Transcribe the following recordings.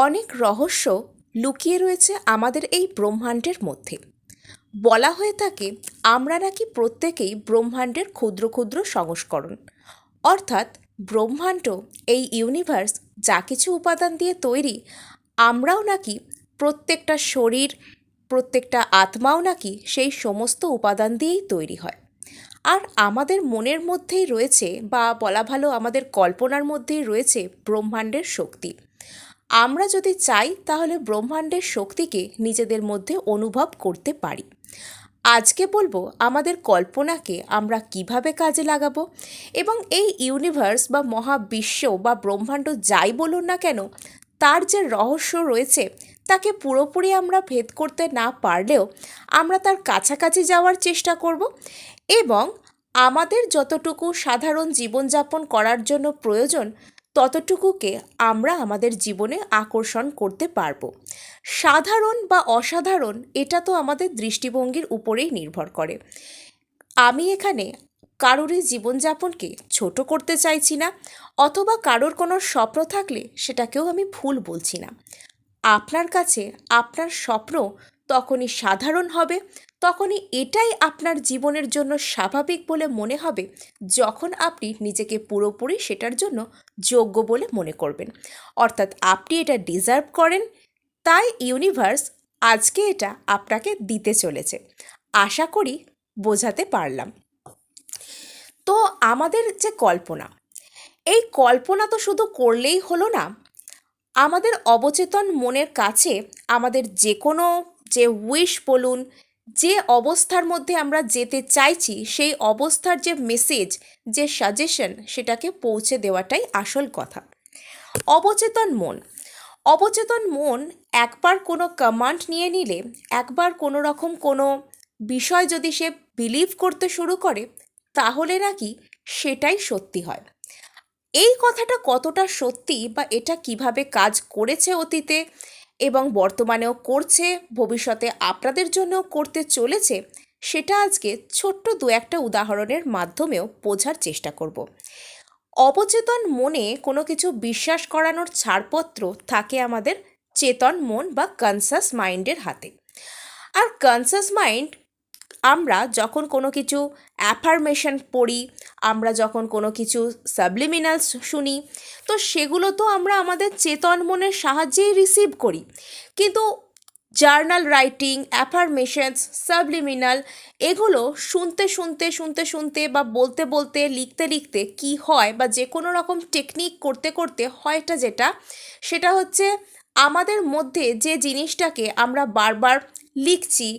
অনেক রহস্য লুকিয়ে রয়েছে আমাদের এই ব্রহ্মাণ্ডের মধ্যে। বলা হয়ে থাকে আমরা নাকি প্রত্যেকেই ব্রহ্মাণ্ডের ক্ষুদ্র ক্ষুদ্র সংস্করণ, অর্থাৎ ব্রহ্মাণ্ড, এই ইউনিভার্স যা কিছু উপাদান দিয়ে তৈরি, আমরাও নাকি প্রত্যেকটা শরীর, প্রত্যেকটা আত্মাও নাকি সেই সমস্ত উপাদান দিয়েই তৈরি হয়। আর আমাদের মনের মধ্যেই রয়েছে, বা বলা ভালো আমাদের কল্পনার মধ্যেই রয়েছে ব্রহ্মাণ্ডের শক্তি। আমরা যদি চাই তাহলে ব্রহ্মাণ্ডের শক্তিকে নিজেদের মধ্যে অনুভব করতে পারি। আজকে বলবো আমাদের কল্পনাকে আমরা কিভাবে কাজে লাগাবো, এবং এই ইউনিভার্স বা মহাবিশ্ব বা ব্রহ্মাণ্ড যাই বলুন না কেন, তার যে রহস্য রয়েছে তাকে পুরোপুরি আমরা ভেদ করতে না পারলেও আমরা তার কাছাকাছি যাওয়ার চেষ্টা করব, এবং আমাদের যতটুকু সাধারণ জীবনযাপন করার জন্য প্রয়োজন ততটুকুকে আমরা আমাদের জীবনে আকর্ষণ করতে পারবো। সাধারণ বা অসাধারণ এটা তো আমাদের দৃষ্টিভঙ্গির উপরেই নির্ভর করে। আমি এখানে কারোরই জীবনযাপনকে ছোট করতে চাইছি না, অথবা কারোর কোনো স্বপ্ন থাকলে সেটাকেও আমি ভুল বলছি না। আপনার কাছে আপনার স্বপ্ন তখনই সাধারণ হবে, তখনই এটাই আপনার জীবনের জন্য স্বাভাবিক বলে মনে হবে যখন আপনি নিজেকে পুরোপুরি সেটার জন্য যোগ্য বলে মনে করবেন। অর্থাৎ আপনি এটা ডিজার্ভ করেন, তাই ইউনিভার্স আজকে এটা আপনাকে দিতে চলেছে। আশা করি বোঝাতে পারলাম। তো আমাদের যে কল্পনা, এই কল্পনা তো শুধু করলেই হলো না। আমাদের অবচেতন মনের কাছে আমাদের যে কোনো, যে উইশ বলুন, যে অবস্থার মধ্যে আমরা যেতে চাইছি সেই অবস্থার যে মেসেজ, যে সাজেশন, সেটাকে পৌঁছে দেওয়াটাই আসল কথা। অবচেতন মন, অবচেতন মন একবার কোনো কমান্ড নিয়ে নিলে, একবার কোনো রকম কোনো বিষয় যদি সে বিলিভ করতে শুরু করে, তাহলে নাকি সেটাই সত্যি হয়। এই কথাটা কতটা সত্যি বা এটা কিভাবে কাজ করেছে অতীতে এবং বর্তমানেও করছে, ভবিষ্যতে আপনাদের জন্যও করতে চলেছে, সেটা আজকে ছোট্ট দু একটা উদাহরণের মাধ্যমেও বোঝার চেষ্টা করব। অবচেতন মনে কোনো কিছু বিশ্বাস করানোর ছাড়পত্র থাকে আমাদের চেতন মন বা কনসাস মাইন্ডের হাতে। আর কনসাস মাইন্ড, আমরা যখন কোনো কিছু অ্যাফার্মেশন পড়ি, আমরা যখন কোনো কিছু সাবলিমিনালস শুনি, তো সেগুলো তো আমরা আমাদের চেতন মনের সাহায্যেই রিসিভ করি। কিন্তু জার্নাল রাইটিং, অ্যাফার্মেশনস, সাবলিমিনাল, এগুলো শুনতে শুনতে শুনতে শুনতে বা বলতে বলতে, লিখতে লিখতে কি হয়, বা যে কোনো রকম টেকনিক করতে করতে হয়টা যেটা, সেটা হচ্ছে আমাদের মধ্যে যে জিনিসটাকে আমরা বারবার লিখছি,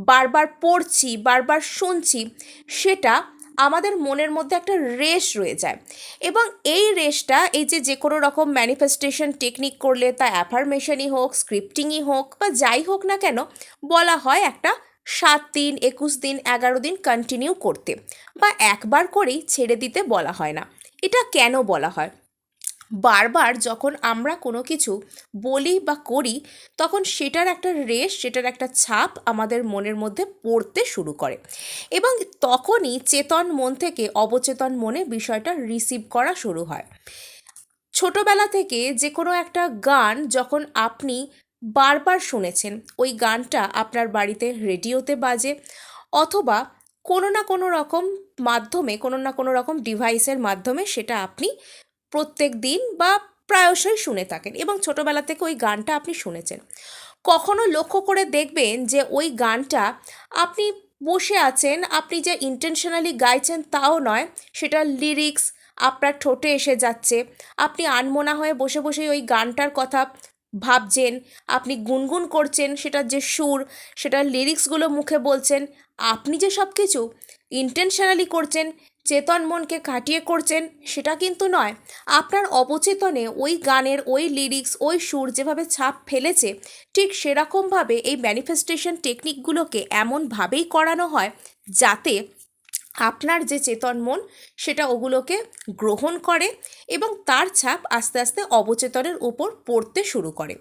বারবার পড়ছি, বারবার শুনছি, সেটা আমাদের মনের মধ্যে একটা রেশ রয়ে যায়। এবং এই রেশটা, এই যে যে কোনো রকম ম্যানিফেস্টেশন টেকনিক করলে, তা অ্যাফার্মেশনই হোক, স্ক্রিপ্টিংই হোক, বা যাই হোক না কেন, বলা হয় একটা 7 দিন, 21 দিন, 11 দিন কন্টিনিউ করতে, বা একবার করেই ছেড়ে দিতে বলা হয় না। এটা কেন বলা হয়? বারবার যখন আমরা কোনো কিছু বলি বা করি, তখন সেটার একটা রেশ, সেটার একটা ছাপ আমাদের মনের মধ্যে পড়তে শুরু করে, এবং তখনই চেতন মন থেকে অবচেতন মনে বিষয়টা রিসিভ করা শুরু হয়। ছোটবেলা থেকে যে কোনো একটা গান যখন আপনি বারবার শুনেছেন, ওই গানটা আপনার বাড়িতে রেডিওতে বাজে, অথবা কোনো না কোনো রকম মাধ্যমে, কোনো না কোনো রকম ডিভাইসের মাধ্যমে সেটা আপনি প্রত্যেক দিন বা প্রায়শই শুনে থাকেন, এবং ছোটবেলা থেকে ওই গানটা আপনি শুনেছেন। কখনো লক্ষ্য করে দেখবেন যে ওই গানটা আপনি বসে আছেন, আপনি যে ইন্টেনশনালি গাইছেন তাও নয়, সেটা লিরিক্স আপনার ঠোঁটে এসে যাচ্ছে, আপনি আনমনা হয়ে বসে বসেই ওই গানটার কথা ভাবছেন, আপনি গুনগুন করছেন সেটার যে সুর, সেটার লিরিক্সগুলো মুখে বলছেন। আপনি যে সব কিছু ইন্টেনশনালি করছেন, চেতন মনকে কাটিয়ে করছেন, সেটা কিন্তু নয়। আপনার অবচেতনে ওই গানের ওই লিরিক্স, ওই সুর যেভাবে ছাপ ফেলেছে, ঠিক সেরকমভাবে এই ম্যানিফেস্টেশন টেকনিকগুলোকে এমনভাবেই করানো হয় যাতে আপনার যে চেতন মন সেটা ওগুলোকে গ্রহণ করে, এবং তার ছাপ আস্তে আস্তে অবচেতনের উপর পড়তে শুরু করে।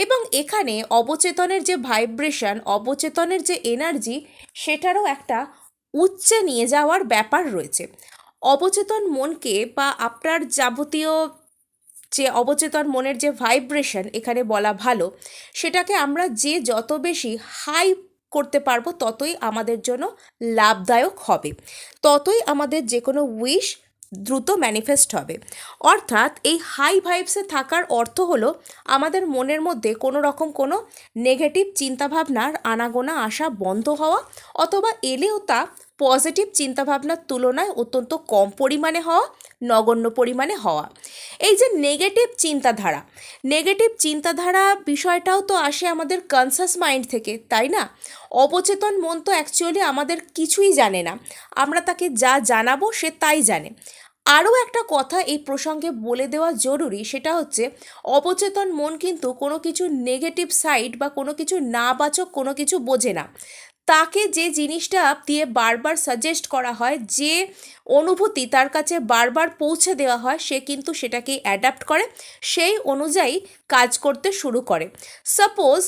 এবং এখানে অবচেতনের যে ভাইব্রেশন, অবচেতনের যে এনার্জি, সেটারও একটা উচ্চে নিয়ে যাওয়ার ব্যাপার রয়েছে। অবচেতন মনকে বা আপনার যাবতীয় যে অবচেতন মনের যে ভাইব্রেশন এখানে বলা ভালো, সেটাকে আমরা যে যত বেশি হাই করতে পারবো ততই আমাদের জন্য লাভদায়ক হবে, ততই আমাদের যে কোনো উইশ দ্রুত ম্যানিফেস্ট হবে। অর্থাৎ এই হাই ভাইবসে থাকার অর্থ হলো আমাদের মনের মধ্যে কোনো রকম কোনো নেগেটিভ চিন্তাভাবনার আনাগোনা আসা বন্ধ হওয়া, অথবা এলেও তা পজিটিভ চিন্তাভাবনার তুলনায় অত্যন্ত কম পরিমাণে হওয়া, নগণ্য পরিমাণে হওয়া। এই যে নেগেটিভ চিন্তাধারা বিষয়টাও তো আসে আমাদের কনসাস মাইন্ড থেকে, তাই না? অবচেতন মন তো অ্যাকচুয়ালি আমাদের কিছুই জানে না, আমরা তাকে যা জানাবো সে তাই জানে। আরও একটা কথা এই প্রসঙ্গে বলে দেওয়া জরুরি, সেটা হচ্ছে অবচেতন মন কিন্তু কোনো কিছু নেগেটিভ সাইড বা কোনো কিছু নাবাচক কোনো কিছু বোঝে না। তাকে যে জিনিসটা দিয়ে বারবার সাজেস্ট করা হয়, যে অনুভূতি তার কাছে বারবার পৌঁছে দেওয়া হয়, সে কিন্তু সেটাকে অ্যাডাপ্ট করে, সেই অনুযায়ী কাজ করতে শুরু করে। সাপোজ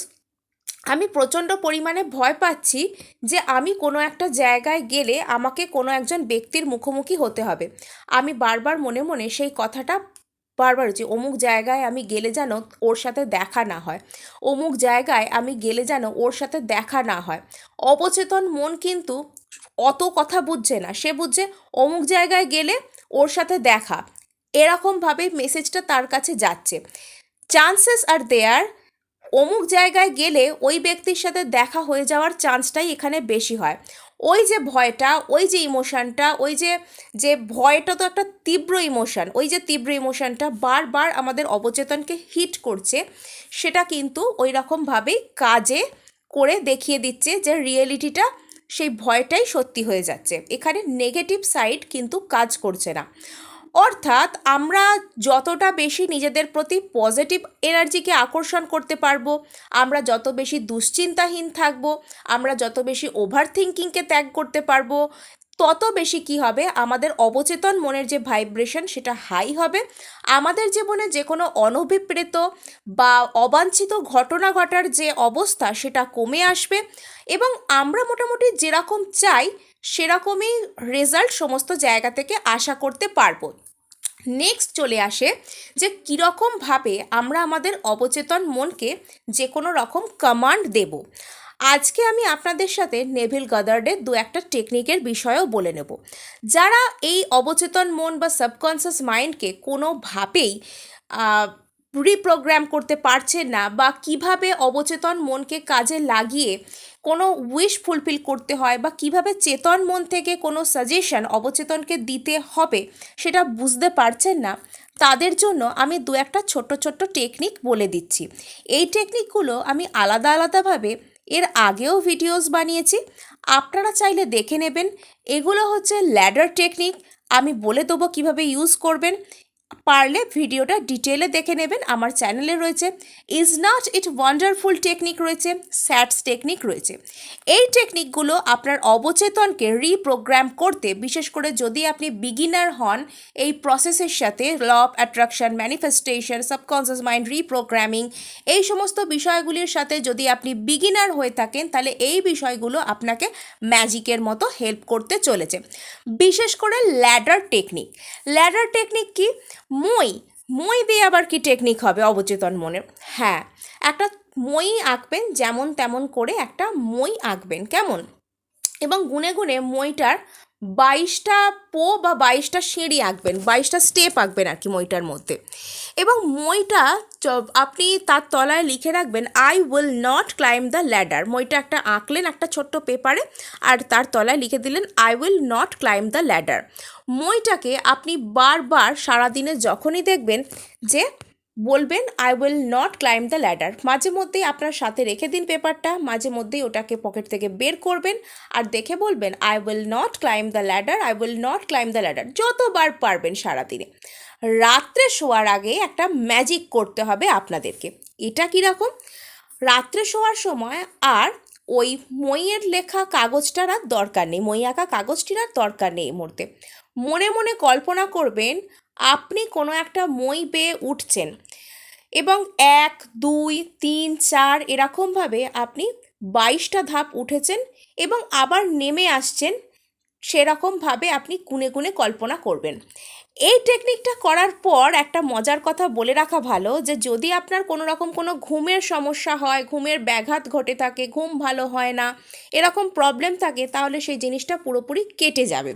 আমি প্রচণ্ড পরিমাণে ভয় পাচ্ছি যে আমি কোনো একটা জায়গায় গেলে আমাকে কোনো একজন ব্যক্তির মুখোমুখি হতে হবে। আমি বারবার মনে মনে সেই কথাটা বারবার যে অমুক জায়গায় আমি গেলে যেন ওর সাথে দেখা না হয়, অমুক জায়গায় আমি গেলে যেন ওর সাথে দেখা না হয়। অবচেতন মন কিন্তু অত কথা বুঝছে না, সে বুঝছে অমুক জায়গায় গেলে ওর সাথে দেখা, এরকমভাবে মেসেজটা তার কাছে যাচ্ছে। চান্সেস আর দেয়ার অমুক জায়গায় গেলে ওই ব্যক্তির সাথে দেখা হয়ে যাওয়ার চান্সটাই এখানে বেশি হয়। ওই যে ভয়টা, ওই যে ইমোশনটা, ওই যে যে ভয়টা তো একটা তীব্র ইমোশন, ওই যে তীব্র ইমোশনটা বারবার আমাদের অবচেতনকে হিট করছে, সেটা কিন্তু ওই রকমভাবেই কাজে করে দেখিয়ে দিচ্ছে যে রিয়েলিটিটা সেই ভয়টাই সত্যি হয়ে যাচ্ছে, এখানে নেগেটিভ সাইড কিন্তু কাজ করছে না। অর্থাৎ আমরা যতটা বেশি নিজেদের প্রতি পজিটিভ এনার্জিকে আকর্ষণ করতে পারবো, আমরা যত বেশি দুশ্চিন্তাহীন থাকবো, আমরা যত বেশি ওভার থিঙ্কিংকে ত্যাগ করতে পারবো, তত বেশি কি হবে, আমাদের অবচেতন মনের যে ভাইব্রেশন সেটা হাই হবে। আমাদের জীবনে যে কোনো অনভিপ্রেত বা অবাঞ্ছিত ঘটনা ঘটার যে অবস্থা সেটা কমে আসবে, এবং আমরা মোটামুটি যেরকম চাই সেরকমই রেজাল্ট সমস্ত জায়গা থেকে আশা করতে পারবো। নেক্সট চলে আসে যে কীরকমভাবে আমরা আমাদের অবচেতন মনকে যে কোনো রকম কমান্ড দেব। আজকে আমি আপনাদের সাথে নেভিল গদার্ডের দু একটা টেকনিকের বিষয়েও বলে নেব। যারা এই অবচেতন মন বা সাবকনসিয়াস মাইন্ডকে কোনোভাবেই রিপ্রোগ্রাম করতে পারছেন না, বা কিভাবে অবচেতন মনকে কাজে লাগিয়ে কোনো উইশ ফুলফিল করতে হয়, বা কিভাবে চেতন মন থেকে কোনো সাজেশন অবচেতনকে দিতে হবে সেটা বুঝতে পারছেন না, তাদের জন্য আমি দু একটা ছোট্ট ছোট্ট টেকনিক বলে দিচ্ছি। এই টেকনিকগুলো আমি আলাদা আলাদাভাবে এর আগেও ভিডিওস বানিয়েছি, আপনারা চাইলে দেখে নেবেন। এগুলো হচ্ছে ল্যাডার টেকনিক, আমি বলে দেবো কীভাবে ইউজ করবেন, পারলে ভিডিওটা ডিটেলে দেখে নেবেন। আমার চ্যানেলে রয়েছে is not it wonderful technique রয়েছে, স্যাটস টেকনিক রয়েছে। এই টেকনিকগুলো আপনার অবচেতনকে রিপ্রোগ্রাম করতে, বিশেষ করে যদি আপনি বিগিনার হন এই প্রসেসের সাথে, law of attraction, manifestation, subconscious mind reprogramming, এই সমস্ত বিষয়গুলির সাথে যদি আপনি বিগিনার হয়ে থাকেন, তাহলে এই বিষয়গুলো আপনাকে ম্যাজিকের মতো হেল্প করতে চলেছে। বিশেষ করে ল্যাডার টেকনিক কি, মই দিয়ে আবার কি টেকনিক হবে অবচেতন মনের? হ্যাঁ, একটা মই আঁকবেন, যেমন তেমন করে একটা মই আঁকবেন, কেমন, এবং গুনে গুনে মইটার 22টা পো বা 22টা সিঁড়ি আঁকবেন, 22টা স্টেপ আঁকবেন আর কি মইটার মধ্যে। এবং মইটা আপনি তার তলায় লিখে রাখবেন I will not climb the ladder. মইটা একটা আঁকলেন একটা ছোট্ট পেপারে, আর তার তলায় লিখে দিলেন I will not climb the ladder. মইটাকে আপনি বারবার সারাদিনে যখনই দেখবেন যে বলবেন I will not climb the ladder, মাঝে মধ্যেই আপনার সাথে রেখে দিন পেপারটা, মাঝে মধ্যেই ওটাকে পকেট থেকে বের করবেন আর দেখে বলবেন I will not climb the ladder, I will not climb the ladder, যতবার পারবেন সারাদিনে। রাত্রে শোয়ার আগে একটা ম্যাজিক করতে হবে আপনাদেরকে। এটা কীরকম, রাত্রে শোয়ার সময় আর ওই মইয়ের লেখা কাগজটার আর দরকার নেই, মই আঁকা কাগজটির আর দরকার নেই এই মুহূর্তে। মনে মনে কল্পনা করবেন আপনি কোনো একটা মই বেয়ে উঠছেন, এবং 1 2 3 4 এরকমভাবে আপনি 22টা ধাপ উঠেছেন এবং আবার নেমে আসছেন, সেরকমভাবে আপনি গুনে গুনে কল্পনা করবেন। এই টেকনিকটা করার পর একটা মজার কথা বলে রাখা ভালো যে যদি আপনার কোনো রকম কোনো ঘুমের সমস্যা হয়, ঘুমের ব্যাঘাত ঘটে থাকে, ঘুম ভালো হয় না, এরকম প্রবলেম থাকে, তাহলে সেই জিনিসটা পুরোপুরি কেটে যাবে।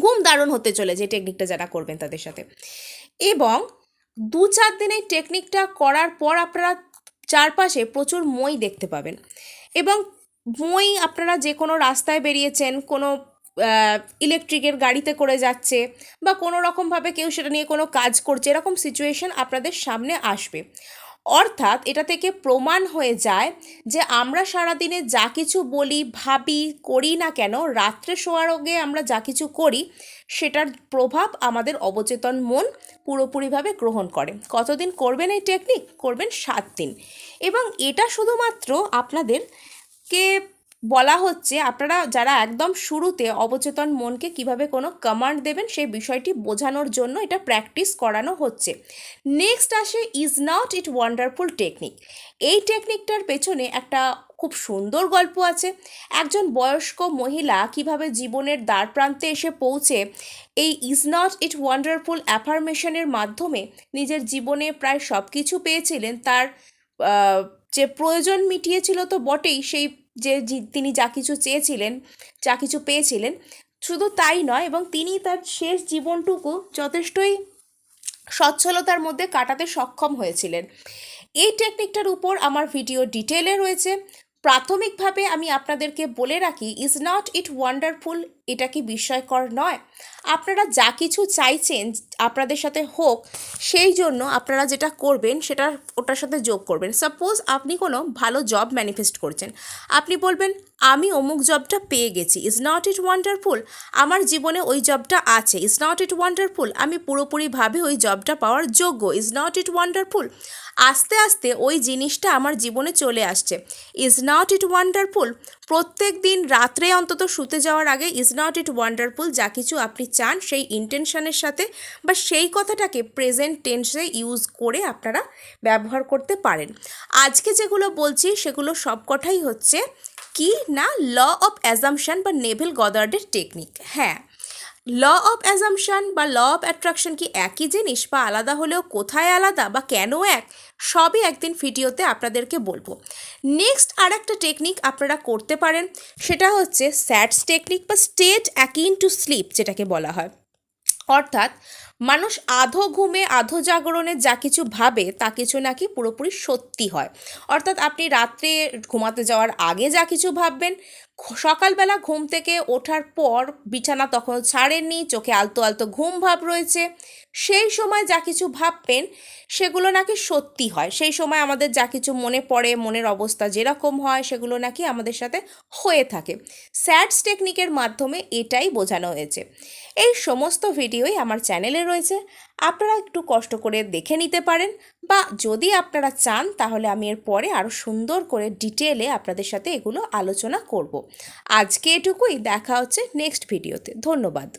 ঘুম দারুণ হতে চলেছে টেকনিকটা যারা করবেন তাদের সাথে। এবং 2-4 দিন এই টেকনিকটা করার পর আপনারা চারপাশে প্রচুর মই দেখতে পাবেন। এবং মই আপনারা যে কোনো রাস্তায় বেরিয়েছেন, কোনো ইলেকট্রিকের গাড়িতে করে যাচ্ছে বা কোনো রকমভাবে কেউ সেটা নিয়ে কোনো কাজ করছে, এরকম সিচুয়েশন আপনাদের সামনে আসবে। অর্থাৎ এটা থেকে প্রমাণ হয়ে যায় যে আমরা সারাদিনে যা কিছু বলি, ভাবি, করি না কেন, রাত্রে শোয়ার আগে আমরা যা কিছু করি সেটার প্রভাব আমাদের অবচেতন মন পুরোপুরিভাবে গ্রহণ করে। কতদিন করবেন এই টেকনিক? করবেন 7 দিন। এবং এটা শুধুমাত্র আপনাদেরকে বলা হচ্ছে, আপনারা যারা একদম শুরুতে অবচেতন মনকে কিভাবে কোনো কমান্ড দেবেন সেই বিষয়টি বোঝানোর জন্য এটা প্র্যাকটিস করানো হচ্ছে। নেক্সট আসে is not it wonderful technique. এই টেকনিকটার পেছনে একটা খুব সুন্দর গল্প আছে। একজন বয়স্ক মহিলা কিভাবে জীবনের দ্বারপ্রান্তে এসে পৌঁছে এই ইজ নট ইট ওয়ান্ডারফুল অ্যাফার্মেশনের মাধ্যমে নিজের জীবনে প্রায় সব কিছু পেয়েছিলেন। তার যে প্রয়োজন মিটিয়েছিল তো বটেই, সেই তিনি যা কিছু চেয়েছিলেন, যা কিছু পেয়েছিলেন, শুধু তাই নয়, এবং তিনি তার শেষ জীবনটুকু যথেষ্টই সচ্ছলতার মধ্যে কাটাতে সক্ষম হয়েছিলেন। এই টেকনিকটার উপর আমার ভিডিও ডিটেলে রয়েছে। প্রাথমিকভাবে আমি আপনাদেরকে বলে রাখি, ইজ নট ইট ওয়ান্ডারফুল এটা কি বিস্ময়কর নয়? আপনারা যা কিছু চাইছেন আপনাদের সাথে হোক, সেই জন্য আপনারা যেটা করবেন সেটা ওটার সাথে যোগ করবেন। সাপোজ আপনি কোনো ভালো জব ম্যানিফেস্ট করছেন, আপনি বলবেন আমি অমুক জবটা পেয়ে গেছি, ইজ নট ইট ওয়ান্ডারফুল? আমার জীবনে ওই জবটা আছে, ইজ নট ইট ওয়ান্ডারফুল? আমি পুরোপুরিভাবে ওই জবটা পাওয়ার যোগ্য, ইজ নট ইট ওয়ান্ডারফুল? আস্তে আস্তে ওই জিনিসটা আমার জীবনে চলে আসছে, ইজ নট ইট ওয়ান্ডারফুল? প্রত্যেক দিন রাত্রে অন্তত শুতে যাওয়ার আগে ইজ নট ইট ওয়ান্ডারফুল যা কিছু আপনি চান সেই ইন্টেনশনের সাথে বা সেই কথাটাকে প্রেজেন্ট টেন্সে ইউজ করে আপনারা ব্যবহার করতে পারেন। আজকে যেগুলো বলছি সেগুলো সবকটাই হচ্ছে কি না, ল অফ অ্যাজাম্পশন বা নেভেল গদার্ডের টেকনিক। হ্যাঁ, ল অফ অ্যাজাম্পশন বা ল অফ অ্যাট্রাকশন কি একই জিনিস, বা আলাদা হলেও কোথায় আলাদা বা কেন এক, সবই একদিন ভিডিওতে আপনাদেরকে বলবো। নেক্সট আর একটা টেকনিক আপনারা করতে পারেন, সেটা হচ্ছে স্যাডস টেকনিক বা স্টেট অ্যাকিন টু স্লিপ যেটাকে বলা হয়। অর্থাৎ মানুষ আধো ঘুমে আধো জাগরণে যা কিছু ভাবে তা কিছু নাকি পুরোপুরি সত্যি হয়। অর্থাৎ আপনি রাত্রে ঘুমাতে যাওয়ার আগে যা কিছু ভাববেন, সকালবেলা ঘুম থেকে ওঠার পর বিছানা তখন ছাড়েননি, চোখে আলতো আলতো ঘুম ভাব রয়েছে, সেই সময় যা কিছু ভাববেন সেগুলো নাকি সত্যি হয়। সেই সময় আমাদের যা কিছু মনে পড়ে, মনের অবস্থা যেরকম হয় সেগুলো নাকি আমাদের সাথে হয়ে থাকে। স্যাডস টেকনিকের মাধ্যমে এটাই বোঝানো হয়েছে। এই সমস্ত ভিডিওই আমার চ্যানেলে রয়েছে, আপনারা একটু কষ্ট করে দেখে নিতে পারেন, বা যদি আপনারা চান তাহলে আমি এর পরে আরও সুন্দর করে ডিটেলে আপনাদের সাথে এগুলো আলোচনা করব। আজকে এটুকুই, দেখা হচ্ছে নেক্সট ভিডিওতে। ধন্যবাদ।